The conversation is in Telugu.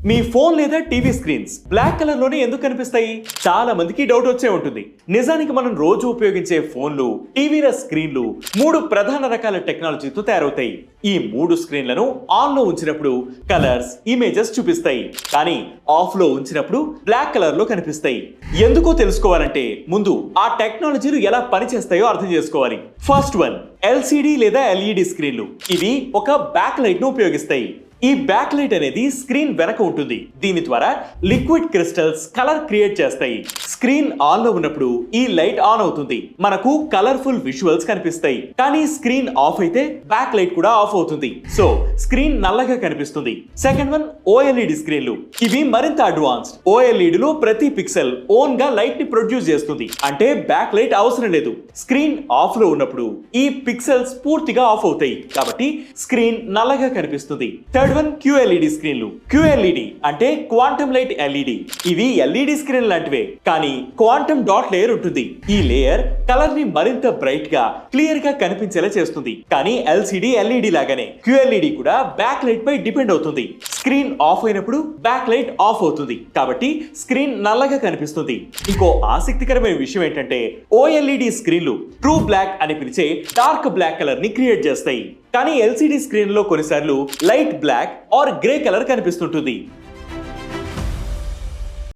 మీ ఫోన్ లేదా టీవీ స్క్రీన్స్ బ్లాక్ కలర్ లోనే ఎందుకు కనిపిస్తాయి? చాలా మందికి డౌట్ వచ్చే ఉంటుంది. నిజానికి మనం రోజు ఉపయోగించే ఫోన్లు, టీవీల స్క్రీన్లు 3 ప్రధాన రకాల టెక్నాలజీతో తయారవుతాయి. ఈ 3 స్క్రీన్లను ఆన్ లో ఉంచినప్పుడు కలర్స్, ఇమేజెస్ చూపిస్తాయి. కానీ ఆఫ్ లో ఉంచినప్పుడు బ్లాక్ కలర్ లో కనిపిస్తాయి. ఎందుకో తెలుసుకోవాలంటే ముందు ఆ టెక్నాలజీలు ఎలా పనిచేస్తాయో అర్థం చేసుకోవాలి. ఫస్ట్ వన్, ఎల్సిడి లేదా ఎల్ఈడి స్క్రీన్లు. ఇవి ఒక బ్యాక్ లైట్ ను ఉపయోగిస్తాయి. ఈ బ్యాక్ లైట్ అనేది స్క్రీన్ వెనక ఉంటుంది. దీని ద్వారా లిక్విడ్ క్రిస్టల్స్ కలర్ క్రియేట్ చేస్తాయి. స్క్రీన్ ఆన్ లో ఉన్నప్పుడు ఈ లైట్ ఆన్ అవుతుంది. మనకు కలర్ఫుల్ విజువల్స్ కనిపిస్తాయి. కానీ స్క్రీన్ ఆఫ్ అయితే బ్యాక్ లైట్ కూడా ఆఫ్ అవుతుంది. సో స్క్రీన్ నల్లగా కనిపిస్తుంది. సెకండ్ వన్, ఓఎల్ఈడి స్క్రీన్లు. ఇవి మరింత అడ్వాన్స్డ్. ఓఎల్ఈడి లో ప్రతి పిక్సెల్ ఓన్ గా లైట్ ని ప్రొడ్యూస్ చేస్తుంది. అంటే బ్యాక్ లైట్ అవసరం లేదు. స్క్రీన్ ఆఫ్ లో ఉన్నప్పుడు ఈ పిక్సెల్స్ పూర్తిగా ఆఫ్ అవుతాయి. కాబట్టి స్క్రీన్ నల్లగా కనిపిస్తుంది. థర్డ్ వన్, QLED స్క్రీన్లు. QLED అంటే క్వాంటమ్ లైట్ ఎల్ఈడి. ఇవి ఎల్ఈడి స్క్రీన్ లాంటివే, కానీ క్వాంటమ్ డాట్ లేయర్ ఉంటుంది. ఈ లేయర్ కలర్ ని మరింత బ్రైట్ గా, క్లియర్ గా కనిపించేలా చేస్తుంది. కానీ LCD LED లాగానే QLED కూడా బ్యాక్ లైట్ పై డిపెండ్ అవుతుంది. స్క్రీన్ ఆఫ్ అయినప్పుడు బ్యాక్ లైట్ ఆఫ్ అవుతుంది. కాబట్టి స్క్రీన్ నల్లగా కనిపిస్తుంది. ఇంకో ఆసక్తికరమైన విషయం ఏంటంటే OLED స్క్రీన్లు ట్రూ బ్లాక్ అని పిలిచే డార్క్ బ్లాక్ కలర్ ని క్రియేట్ చేస్తాయి. కానీ LCD స్క్రీన్ లో కొన్నిసార్లు light black or grey colour కనిపిస్తుంటుంది.